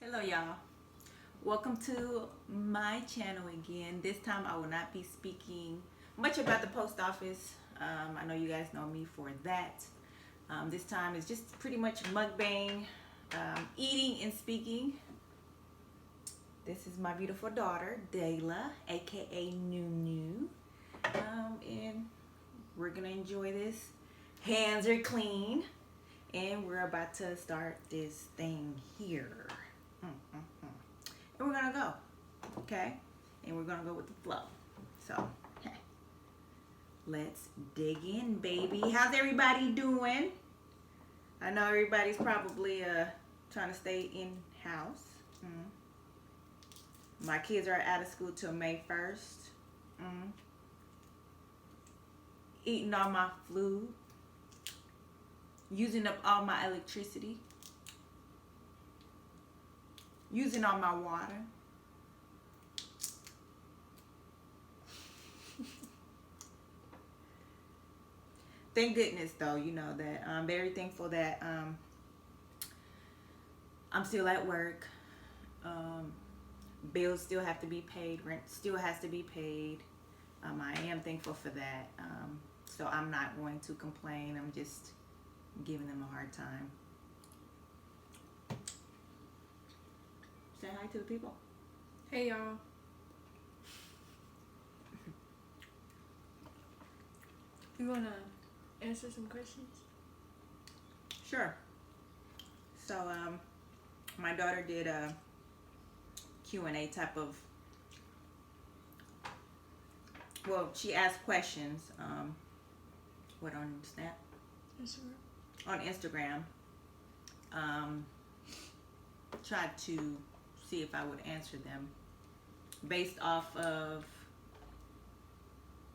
Hello y'all, welcome to my channel again. This time I will not be speaking much about the post office. I know you guys know me for that. This time is just pretty much mukbang, eating and speaking. This is my beautiful daughter Dayla, aka Nunu, and we're gonna enjoy this. Hands are clean and we're about to start this thing here. And we're gonna go, okay? And we're gonna go with the flow. So, let's dig in, baby. How's everybody doing? I know everybody's probably trying to stay in house. My kids are out of school till May 1st. Eating all my food. Using up all my electricity. Using all my water. Thank goodness though, you know, that I'm very thankful that I'm still at work. Bills still have to be paid. Rent still has to be paid. I am thankful for that. So I'm not going to complain. I'm just giving them a hard time. Say hi to the people. Hey y'all. You wanna answer some questions? Sure. So my daughter did a Q&A type of, well, she asked questions. What, on Snap? Instagram. On Instagram. Tried to see if I would answer them based off of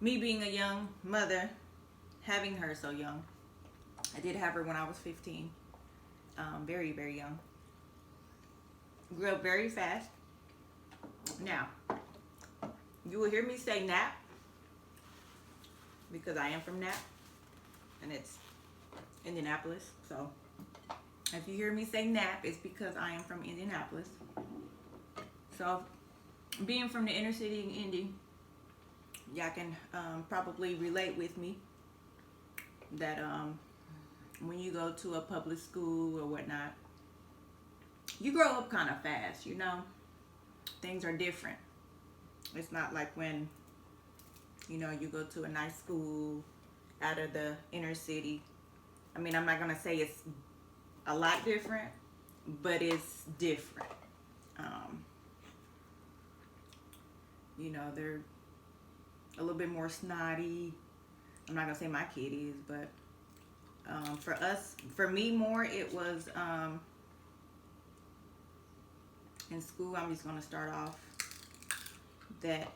me being a young mother, having her so young. I did have her when I was 15. Very, very young. Grew up very fast. Now, you will hear me say Nap because I am from Nap and it's Indianapolis. So if you hear me say Nap, it's because I am from Indianapolis. So being from the inner city in Indy, y'all can probably relate with me that when you go to a public school or whatnot, you grow up kind of fast, you know. Things are different. It's not like when, you know, you go to a nice school out of the inner city. I mean, I'm not gonna say it's a lot different, but it's different. You know, they're a little bit more snotty. I'm not gonna say my kid is, but for me more, it was in school. I'm just gonna start off that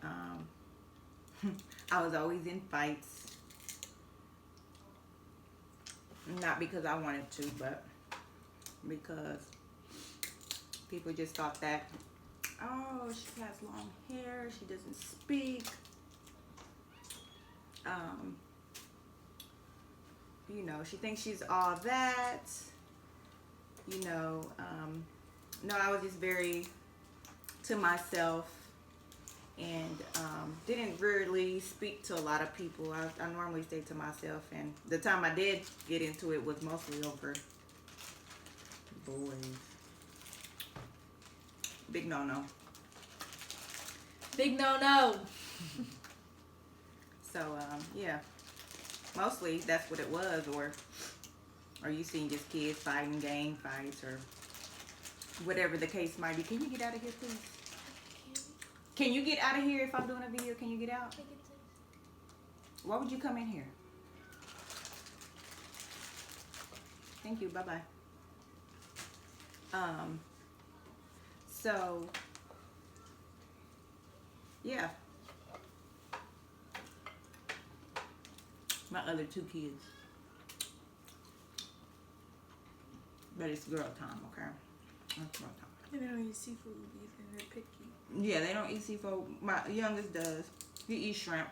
I was always in fights, not because I wanted to, but because people just thought that, oh, she has long hair, she doesn't speak. You know, she thinks she's all that. You know, no, I was just very to myself and didn't really speak to a lot of people. I normally stay to myself, and the time I did get into it was mostly over boys. Big no-no. Big no. So yeah, mostly that's what it was, or you seen just kids fighting, gang fights, or whatever the case might be. Can you get out of here, please? Can you get out of here if I'm doing a video? Can you get out? Why would you come in here? Thank you. Bye-bye. So yeah, my other two kids, but it's girl time, okay? It's girl time. And they don't eat seafood either. They're picky. Yeah, they don't eat seafood. My youngest does. He eats shrimp,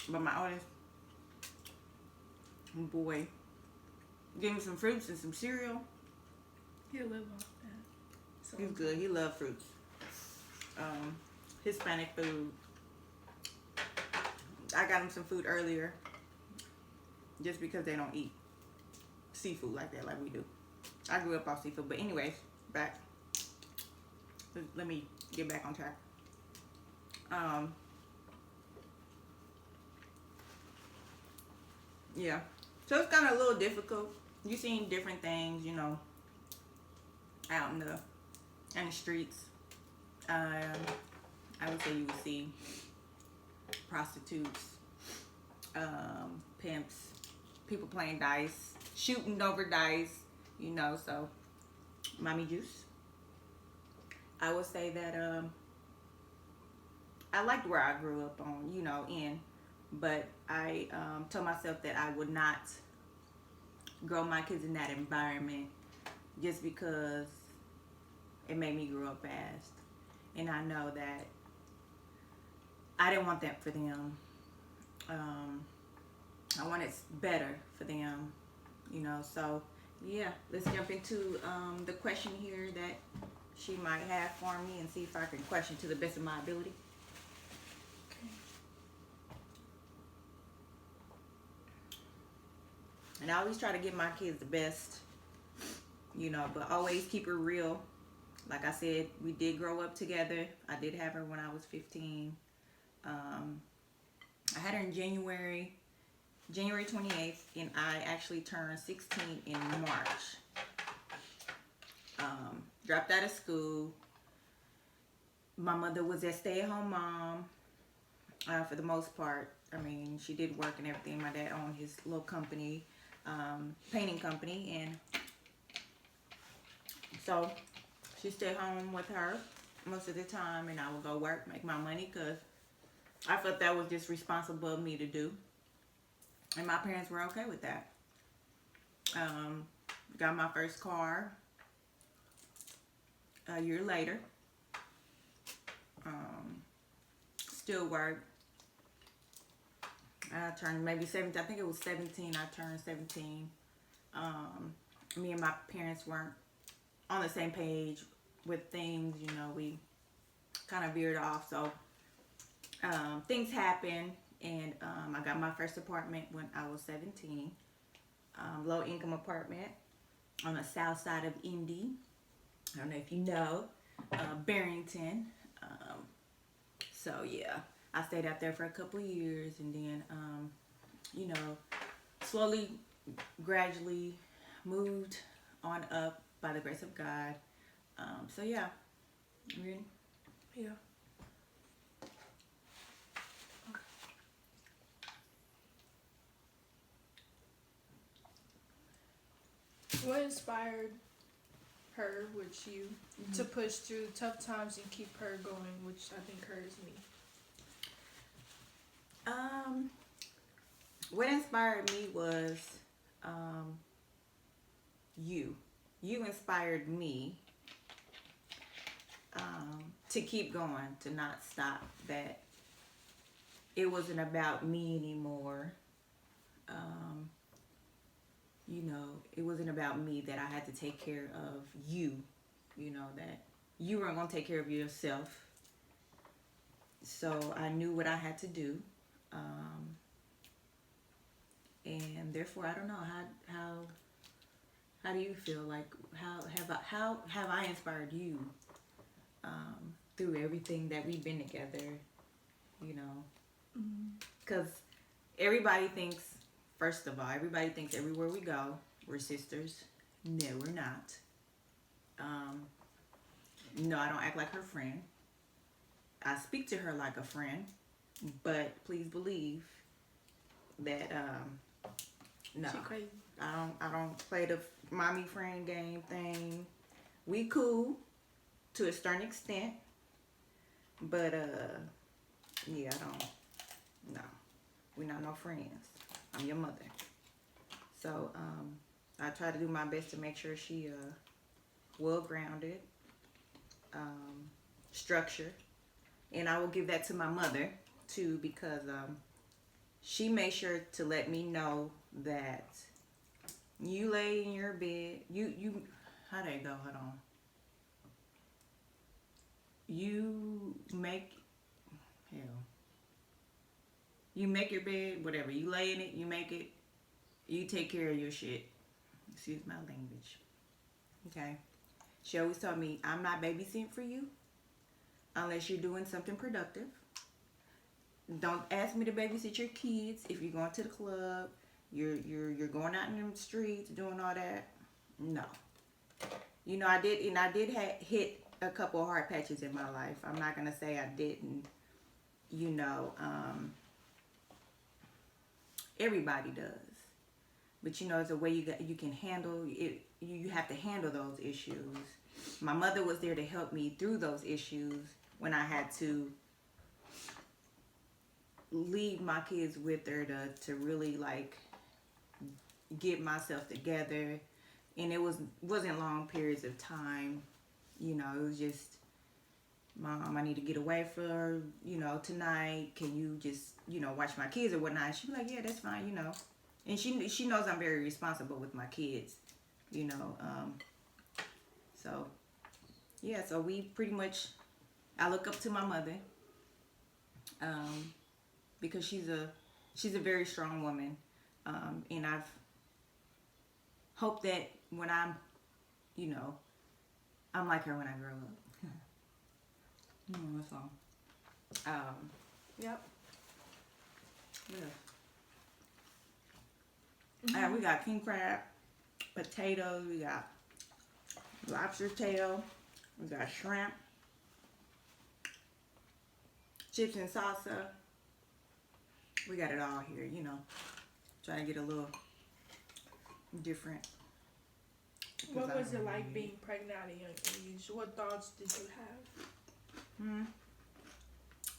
but my oldest boy, give him some fruits and some cereal. He'll live off that. So He's good. He loves fruits. Hispanic food. I got him some food earlier just because they don't eat seafood like that like we do. I grew up off seafood. But anyways, back. Let me get back on track. Yeah. So it's kind of a little difficult. You seen different things, you know, out in the streets. I would say you would see prostitutes, pimps, people playing dice, shooting over dice, you know. So, mommy juice. I would say that I liked where I grew up on, you know, in, but I told myself that I would not grow my kids in that environment just because it made me grow up fast. And I know that I didn't want that for them. I wanted better for them, you know. So, yeah, let's jump into the question here that she might have for me and see if I can question to the best of my ability. Okay. And I always try to give my kids the best, you know, but always keep it real. Like I said, we did grow up together. I did have her when I was 15. I had her in January 28th, and I actually turned 16 in March. Dropped out of school. My mother was a stay-at-home mom for the most part. I mean, she did work and everything. My dad owned his little company, painting company, and so she stayed home with her most of the time, and I would go work, make my money, because I felt that was just responsible of me to do. And my parents were okay with that. Got my first car a year later. Still worked. I turned maybe 17. I think it was 17. I turned 17. Me and my parents weren't on the same page with things. You know, we kind of veered off. So things happened, and I got my first apartment when I was 17. Low income apartment on the south side of Indy. I don't know if you know, Barrington. So yeah, I stayed out there for a couple years, and then you know, slowly, gradually moved on up by the grace of God. So yeah, you ready? Yeah. What inspired her, which you, to push through tough times and keep her going, which I think her is me? What inspired me was you. You inspired me to keep going, to not stop. That it wasn't about me anymore. You know, it wasn't about me, that I had to take care of you. You know, that you weren't going to take care of yourself. So I knew what I had to do. And therefore, I don't know, how do you feel? Like, how have I inspired you through everything that we've been together? You know, because everybody thinks, first of all, everybody thinks everywhere we go, we're sisters. No, we're not. No, I don't act like her friend. I speak to her like a friend, but please believe that no, She crazy. I don't play the mommy friend game thing. We cool to a certain extent, but yeah, I don't. No, we're not no friends. I'm your mother. So I try to do my best to make sure she well grounded, structured, and I will give that to my mother too, because she made sure to let me know that you lay in your bed. You how did it go? Hold on. you make hell. You make your bed, whatever. You lay in it, you make it, you take care of your shit. Excuse my language. Okay. She always told me, I'm not babysitting for you unless you're doing something productive. Don't ask me to babysit your kids if you're going to the club, you're going out in the streets doing all that. No. You know, I did hit a couple of hard patches in my life. I'm not gonna say I didn't. You know, everybody does, but you know, it's a way you can handle it. You have to handle those issues. My mother was there to help me through those issues when I had to leave my kids with her to really like get myself together. And it wasn't long periods of time. You know, it was just, Mom, I need to get away for, you know, tonight. Can you just, you know, watch my kids or whatnot? She'd be like, yeah, that's fine, you know. And she knows I'm very responsible with my kids, you know. So, yeah, so we pretty much, I look up to my mother because she's a very strong woman. And I've hoped that when I'm, you know, I'm like her when I grow up. That's all. Yep. Yeah. We got king crab, potatoes, we got lobster tail, we got shrimp, chips and salsa. We got it all here, you know. Trying to get a little different. What was it like being pregnant at a young age? What thoughts did you have?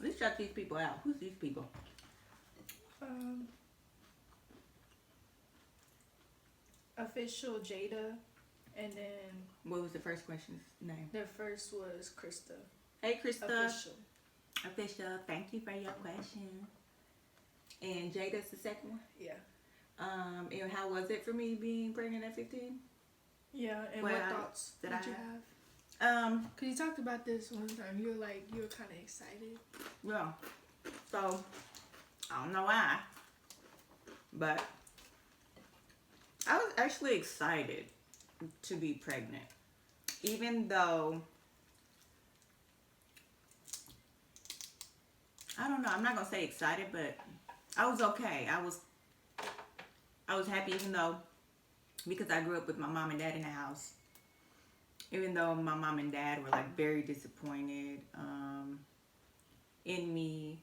Let's check these people out. Who's these people? Official Jada, and then What was the first question's name? the first was Krista. Hey, Krista. Official. Thank you for your question. And Jada's the second one? Yeah. And how was it for me being pregnant at 15? Yeah, and What what thoughts did you have? Because you talked about this one time. You were kind of excited. Yeah. So, I don't know why, but I was actually excited to be pregnant. Even though, I don't know, I'm not going to say excited, but I was okay. I was happy even though, because I grew up with my mom and dad in the house. Even though my mom and dad were like very disappointed in me.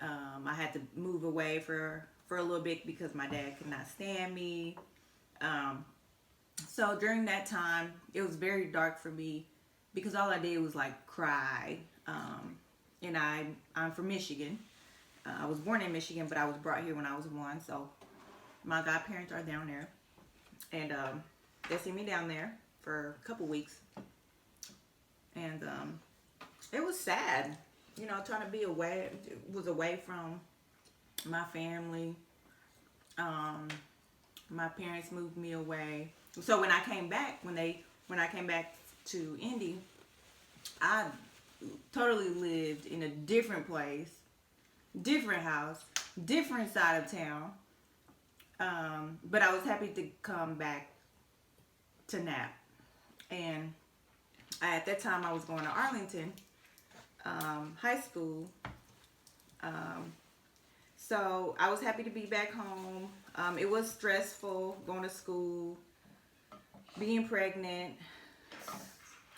I had to move away for a little bit because my dad could not stand me. So during that time, it was very dark for me because all I did was like cry. And I'm from Michigan. I was born in Michigan, but I was brought here when I was 1. So my godparents are down there. And they sent me down there for a couple weeks. And it was sad, you know, trying to be away. It was away from my family. My parents moved me away. So when I came back, when I came back to Indy, I totally lived in a different place, different house, different side of town. But I was happy to come back to Nap. And at that time I was going to Arlington High School. So I was happy to be back home. It was stressful going to school, being pregnant,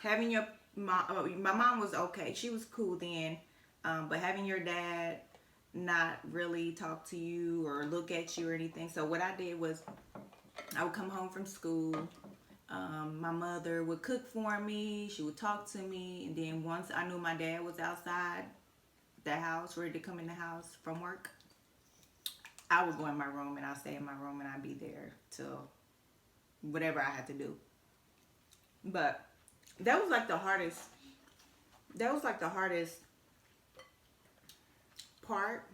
having your mom. My mom was okay. She was cool then. But having your dad not really talk to you or look at you or anything. So what I did was I would come home from school. My mother would cook for me. She would talk to me. And then once I knew my dad was outside the house, ready to come in the house from work, I would go in my room and I'd stay in my room and I'd be there till whatever I had to do. But that was like the hardest part.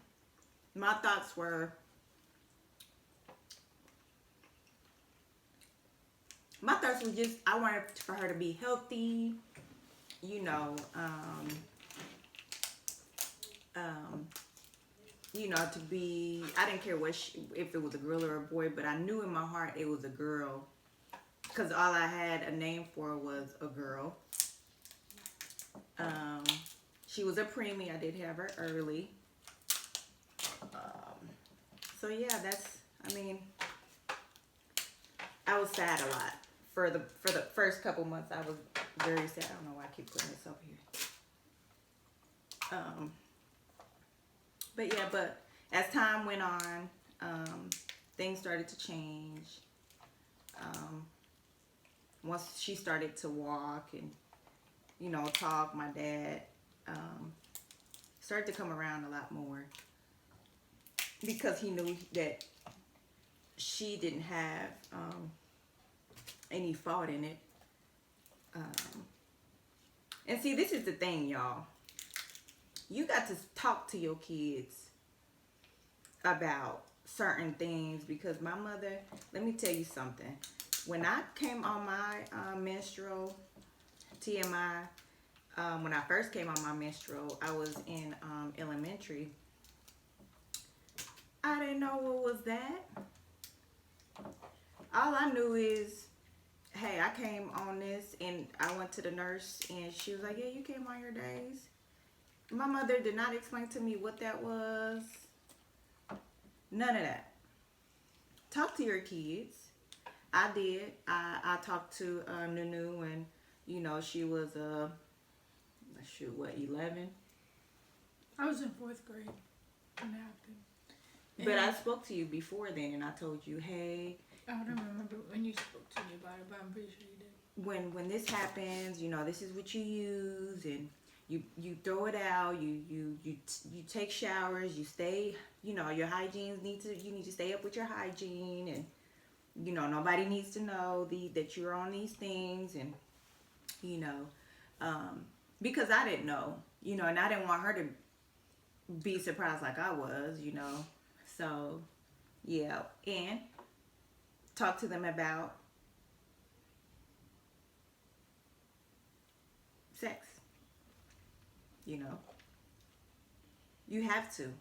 My thoughts were, just I wanted for her to be healthy, you know, to be, I didn't care if it was a girl or a boy, but I knew in my heart it was a girl because all I had a name for was a girl. She was a preemie. I did have her early. So yeah, I was sad a lot. For the first couple months, I was very sad. I don't know why I keep putting this up here. But as time went on, things started to change. Once she started to walk and, talk, my dad started to come around a lot more because he knew that she didn't have any fault in it. And see, this is the thing, y'all. You got to talk to your kids about certain things because my mother, let me tell you something. When I came on my menstrual, TMI, when I first came on my menstrual, I was in elementary. I didn't know what was that. All I knew is, hey, I came on this and I went to the nurse and she was like, yeah, you came on your days. My mother did not explain to me what that was. None of that. Talk to your kids. I did. I talked to Nunu and, she was, 11? I was in 4th grade when it happened. But I spoke to you before then and I told you, hey. I don't remember when you spoke to me about it, but I'm pretty sure you did. When this happens, this is what you use and you throw it out, you take showers, you stay, your hygiene you need to stay up with your hygiene and, nobody needs to know that you're on these things and, because I didn't know, and I didn't want her to be surprised like I was, so yeah, and talk to them about sex. You have to.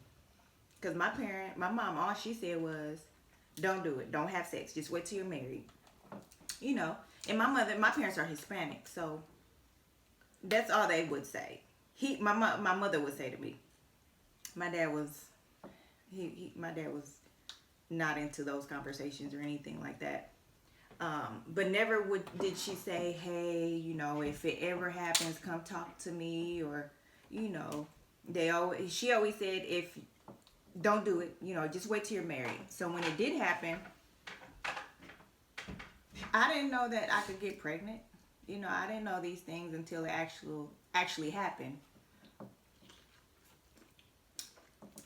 Because my mom, all she said was, don't do it. Don't have sex. Just wait till you're married. And my parents are Hispanic, so that's all they would say. My mother would say to me. My dad was not into those conversations or anything like that. But never did she say, hey, if it ever happens, come talk to me, or, she always said, if don't do it, just wait till you're married. So when it did happen, I didn't know that I could get pregnant. I didn't know these things until it actually happened.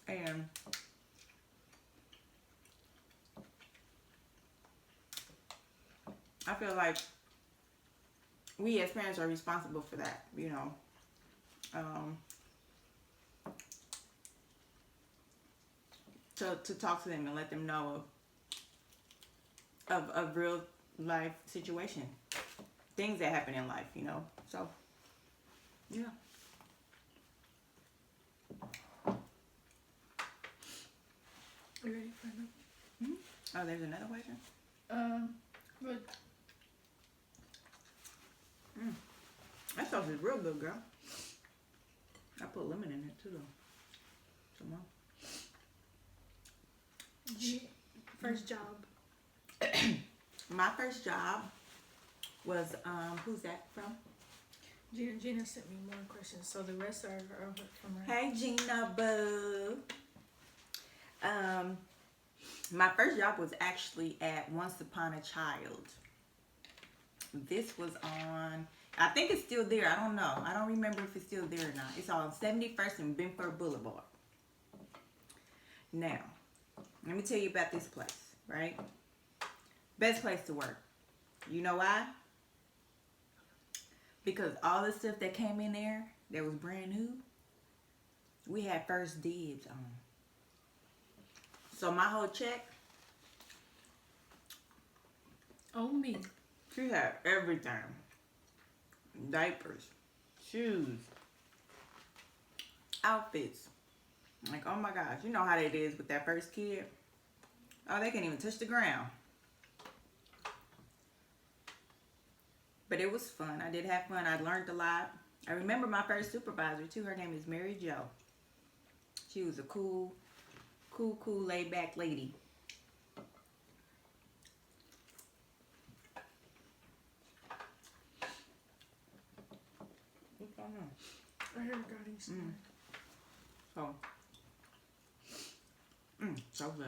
And I feel like we as parents are responsible for that, to talk to them and let them know of real life situation, things that happen in life, so yeah. You ready for another? Mm-hmm. Oh, there's another question? But that sauce is real good, girl. I put lemon in it too, though. Some more. First job. My first job was, who's that from? Gina sent me more questions, so the rest are from her. Hey, Gina Boo. My first job was actually at Once Upon a Child. This was on, I think it's still there. I don't know. I don't remember if it's still there or not. It's on 71st and Benford Boulevard. Now, let me tell you about this place, right? Best place to work. You know why? Because all the stuff that came in there that was brand new, we had first dibs on. So my whole check, on me. she had everything. Diapers, shoes, outfits. Like, oh my gosh, you know how it is with that first kid. Oh, they can't even touch the ground. But it was fun. I did have fun. I learned a lot. I remember my first supervisor too. Her name is Mary Jo. She was a cool, laid back lady. What's going on? I heard Gotti. So, so good.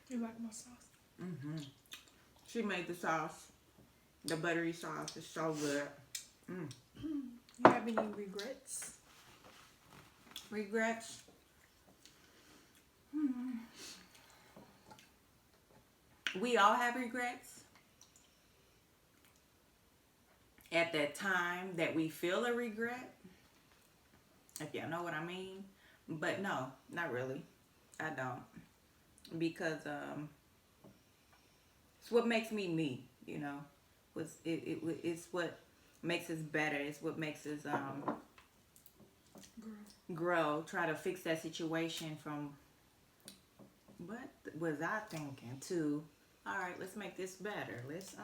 You like my sauce? Mm-hmm. She made the sauce. The buttery sauce is so good. You have any regrets? Regrets? We all have regrets. At that time that we feel a regret. If y'all know what I mean. But no, not really. I don't. Because it's what makes me me, you know. It's what makes us better. It's what makes us grow. Try to fix that situation from what was I thinking to, all right, let's make this better. Let's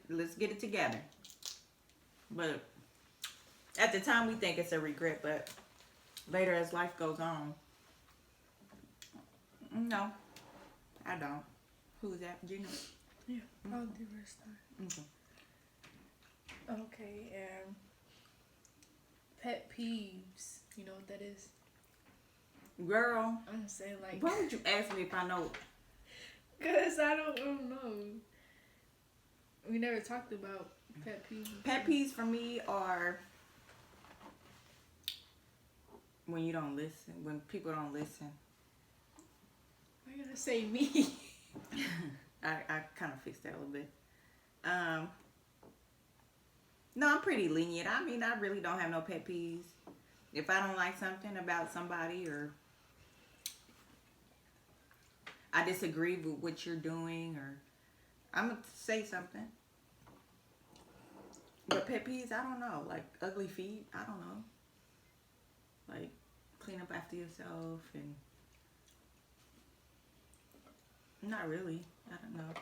let's get it together. But at the time we think it's a regret, but later as life goes on, no, I don't. Who is that? Gina? Yeah, I'll do rest time. Okay, pet peeves. You know what that is? Girl, I'm gonna say like. Why would you ask me if I know? Cause I don't know. We never talked about pet peeves. Pet peeves for me are when you don't listen, when people don't listen. Why you gotta say me? I kind of fixed that a little bit. No, I'm pretty lenient. I mean, I really don't have no pet peeves. If I don't like something about somebody or I disagree with what you're doing, or I'm going to say something. But pet peeves, I don't know. Like ugly feet, I don't know. Like clean up after yourself and not really. I don't know.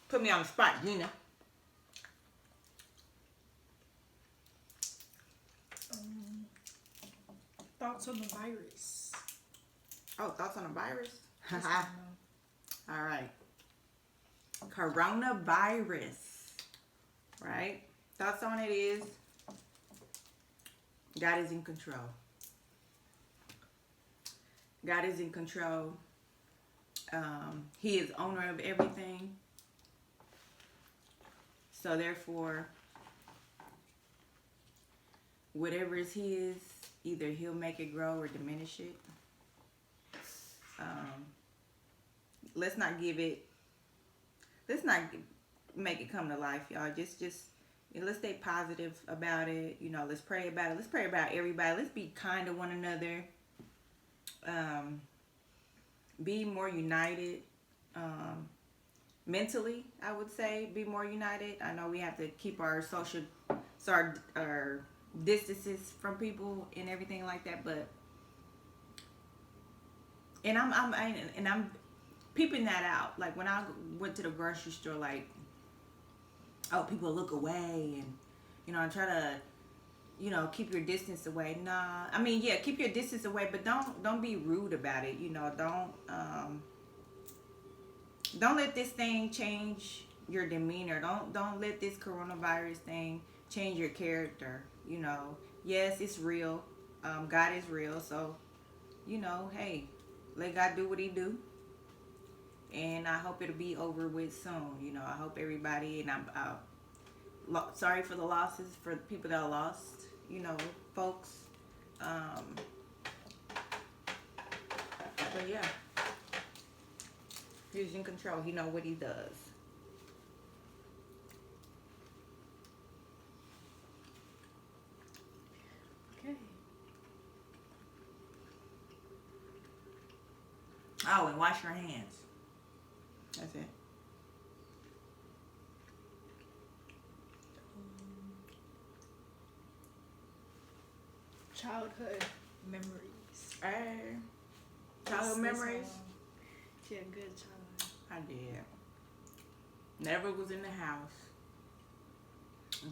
Put me on the spot, Gina. Thoughts on the virus. Oh, thoughts on the virus? Just don't know. All right. Coronavirus. Right? Thoughts on it is God is in control. God is in control. He is owner of everything. So therefore, whatever is his, either he'll make it grow or diminish it. Let's not make it come to life, y'all. Just let's stay positive about it. You know, let's pray about it. Let's pray about everybody. Let's be kind to one another. Be more united. Mentally, I would say, be more united. I know we have to keep our our distances from people and everything like that, but I'm peeping that out. Like when I went to the grocery store, like, oh, people look away, and I try to, keep your distance away. Nah, I mean, yeah, keep your distance away, but don't be rude about it. Don't let this thing change your demeanor. Don't let this coronavirus thing change your character. Yes, it's real. God is real. So, hey, let God do what he do. And I hope it'll be over with soon. I hope everybody, and I'm sorry for the losses, for the people that are lost, folks. But yeah. He's in control. He knows what he does. Okay. Oh, and wash your hands. That's it. Childhood memories. Hey, That's childhood memories. She had a good childhood. I did. Never was in the house.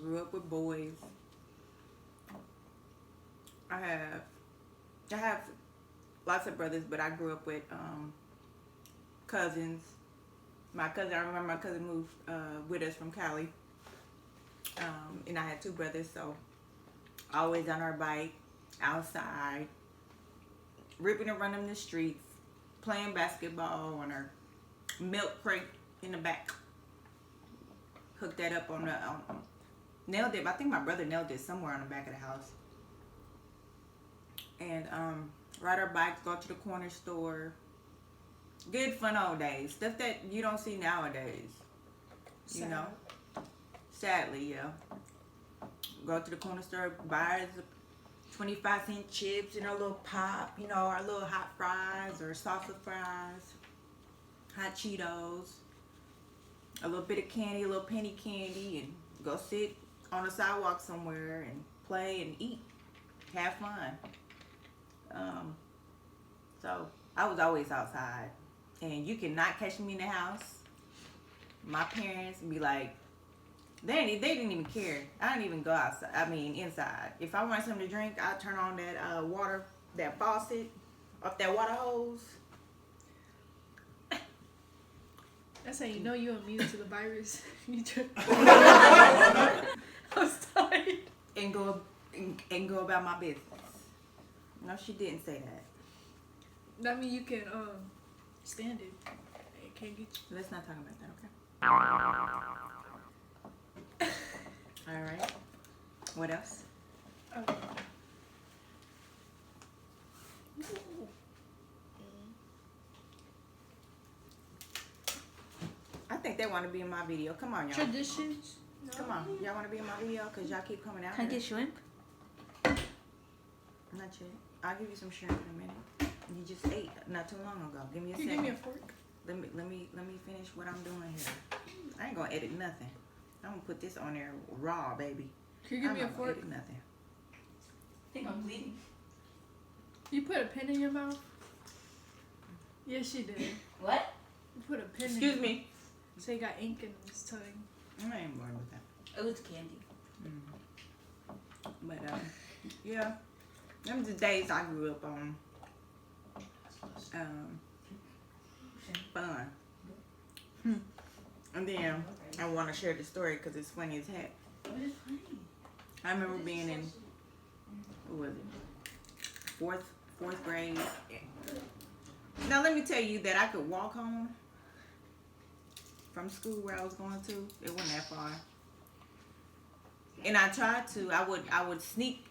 Grew up with boys. I have lots of brothers, but I grew up with cousins. My cousin, I remember my cousin moved with us from Cali. And I had two brothers, so always on our bike, outside, ripping and running the streets, playing basketball on our milk crate in the back. Hooked that up on the nailed it. I think my brother nailed it somewhere on the back of the house. And ride our bikes, go to the corner store. Good fun old days. Stuff that you don't see nowadays. You Sad. know? Sadly, yeah. Go to the corner store, buy us 25-cent chips and a little pop, you know, our little hot fries or salsa fries, hot Cheetos, a little bit of candy, a little penny candy, and go sit on the sidewalk somewhere and play and eat, have fun. So I was always outside, and you cannot catch me in the house. My parents would be like, they didn't even care. I didn't even go outside. I mean, inside. If I wanted something to drink, I'd turn on that water, that faucet, off that water hose. That's how you know you're immune to the virus. You just I'm sorry. And go about my business. No, she didn't say that. That means you can stand it. It can't get you. Let's not talk about that, okay? All right. What else? Okay. I think they want to be in my video. Come on, y'all. Traditions. Come on. Y'all want to be in my video? Because y'all keep coming out Can I here. get shrimp? Not yet. I'll give you some shrimp in a minute. You just ate not too long ago. Give me a Can you second. give me a fork? Let me finish what I'm doing here. I ain't gonna edit nothing. I'm gonna put this on there raw, baby. Can you give I'm me a not gonna fork? edit nothing. I think I'm bleeding. You put a pin in your mouth? Yes, she did. What? You put a pin in Excuse your me. So he got ink in his tongue. I ain't worried with that. It was candy. But yeah, them the days I grew up on. Fun. And then I want to share the story because it's funny as heck. What is funny? I remember being in, what was it, fourth grade. Now let me tell you that I could walk home from school where I was going to. It wasn't that far. And I tried to. I would sneak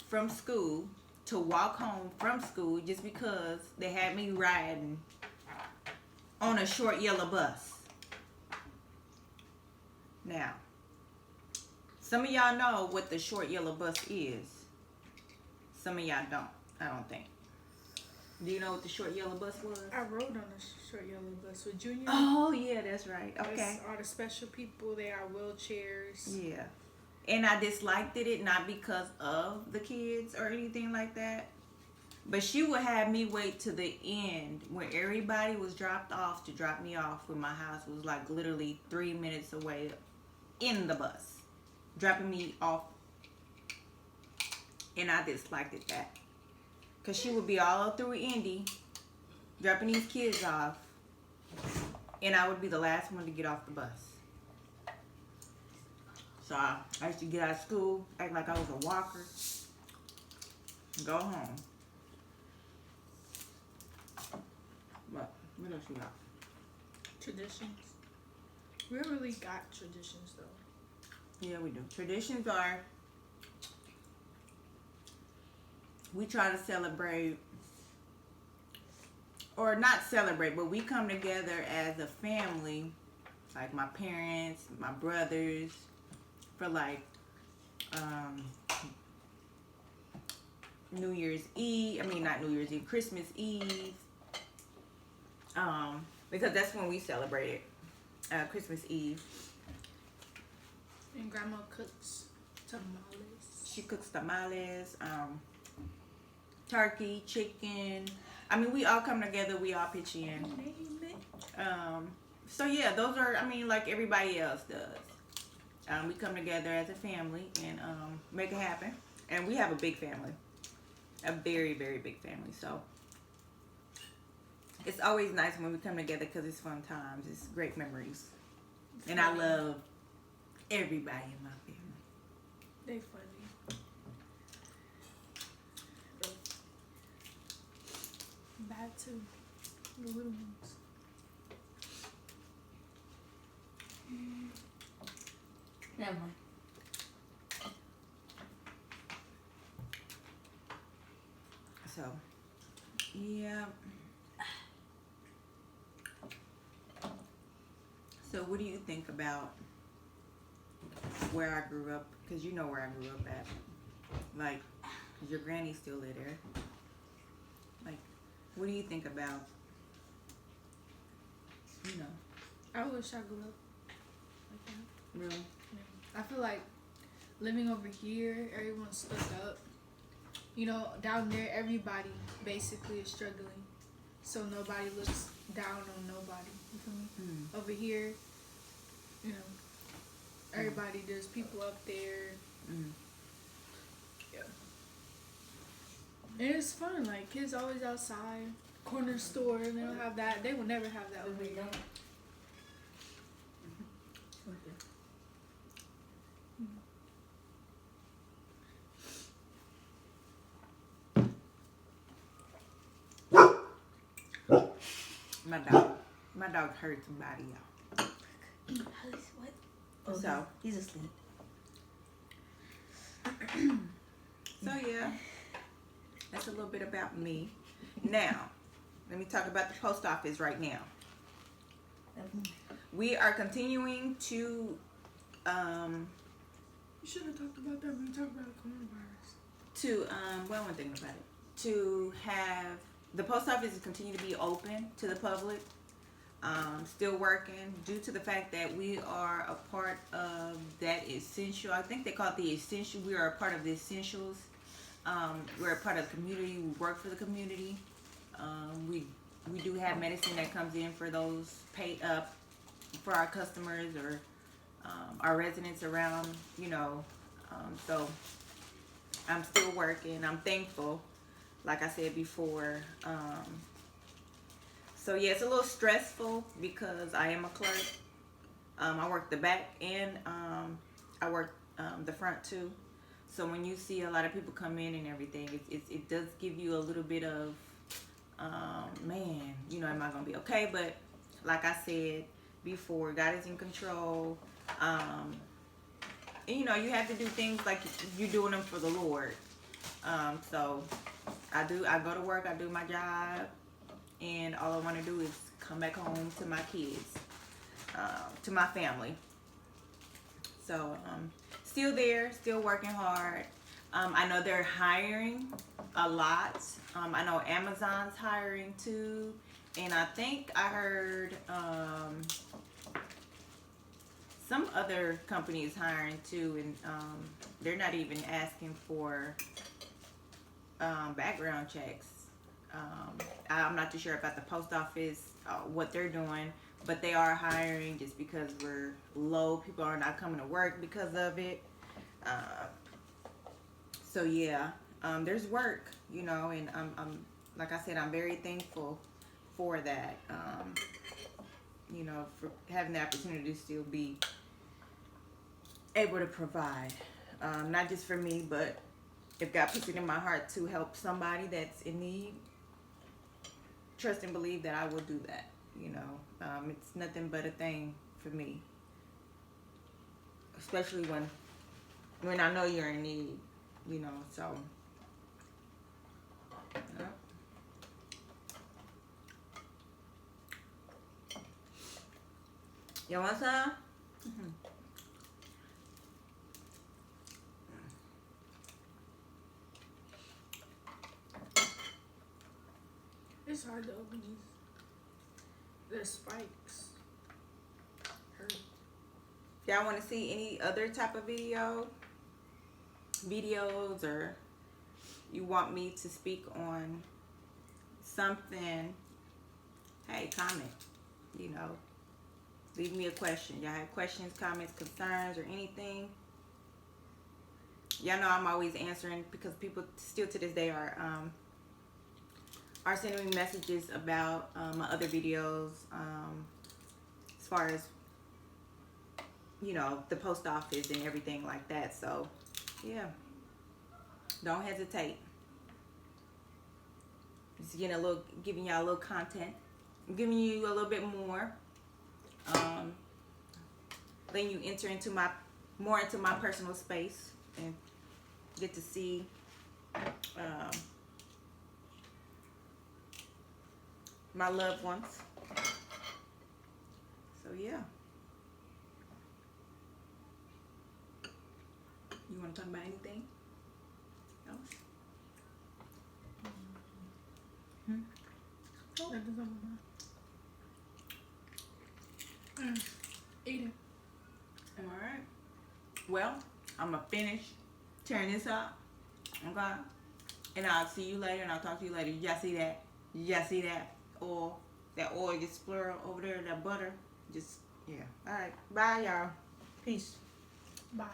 from school to walk home from school just because they had me riding on a short yellow bus. Now, some of y'all know what the short yellow bus is. Some of y'all don't. I don't think. Do you know what the short yellow bus was? I rode on a short yellow bus with Junior. Oh, yeah, that's right. Okay. There's all the special people. They are wheelchairs. Yeah. And I disliked it not because of the kids or anything like that. But she would have me wait to the end when everybody was dropped off to drop me off when my house was like literally 3 minutes away in the bus. Dropping me off. And I disliked it that. Because she would be all through Indy dropping these kids off. And I would be the last one to get off the bus. So I used to get out of school, act like I was a walker, go home. What else you got? Traditions. We don't really got traditions though. Yeah, we do. Traditions are, we try to celebrate, or not celebrate, but we come together as a family, like my parents, my brothers, for like New Year's Eve. I mean, not New Year's Eve, Christmas Eve. Because that's when we celebrate Christmas Eve. And grandma cooks tamales. She cooks tamales, turkey, chicken. I mean, we all come together. We all pitch in. So yeah, those are. I mean, like everybody else does. We come together as a family and make it happen. And we have a big family, a very, very big family. So it's always nice when we come together because it's fun times. It's great memories. And I love everybody in my family. They funny. Back to the little ones. Never mind. So, yeah. So, what do you think about where I grew up? Because you know where I grew up at. Like, your granny still live there. Like, what do you think about, you know? I wish I grew up like that. Really? I feel like living over here, everyone's stuck up. You know, down there, everybody basically is struggling. So nobody looks down on nobody. You feel me? Mm. Over here, you know, everybody, there's people up there. Mm. Yeah. And it's fun. Like, kids always outside. Corner store, they don't have that. They will never have that over We here. don't. My dog heard somebody, y'all. What? Oh, So. he's asleep. So yeah, that's a little bit about me. Now, let me talk about the post office right now. We are continuing to, You should have talked about that when you talked about coronavirus. well, one thing about it, to have the post office is continue to be open to the public. Still working due to the fact that we are a part of that essential. I think they call it the essential. We are a part of the essentials. We're a part of the community. We work for the community. We do have medicine that comes in for those paid up for our customers or our residents around. You know, so I'm still working. I'm thankful, like I said before. So yeah, it's a little stressful because I am a clerk. I work the back and I work the front too. So when you see a lot of people come in and everything, it does give you a little bit of, man, you know, am I gonna be okay? But like I said before, God is in control. And you know, you have to do things like you're doing them for the Lord. So I go to work, I do my job. And all I want to do is come back home to my kids, to my family. So, still there, still working hard. I know they're hiring a lot. I know Amazon's hiring too. And I think I heard some other company is hiring too. And they're not even asking for background checks. I'm not too sure about the post office, what they're doing, but they are hiring just because we're low. People are not coming to work because of it. So yeah, there's work, you know, and I'm like I said, I'm very thankful for that. You know, for having the opportunity to still be able to provide, not just for me, but if God puts it in my heart to help somebody that's in need. Trust and believe that I will do that. You know, it's nothing but a thing for me, especially when I know you're in need. You know, so. Yeah. You want some? Mm-hmm. It's hard to open these. The spikes hurt. If y'all want to see any other type of video, videos, or you want me to speak on something, hey, comment. You know, leave me a question. Y'all have questions, comments, concerns, or anything? Y'all know I'm always answering, because people still to this day are sending me messages about my other videos, as far as, you know, the post office and everything like that. So yeah, don't hesitate. Just giving y'all a little content, giving you a little bit more, letting you enter into more into my personal space and get to see my loved ones. So yeah. You want to talk about anything else? That is on my mind. Eat it. Alright. Well, I'm going to finish tearing this up. Okay? And I'll see you later, and I'll talk to you later. Y'all see that? Y'all see that oil? That oil just splur over there, that butter. Just, yeah. Alright. Bye, y'all. Peace. Bye.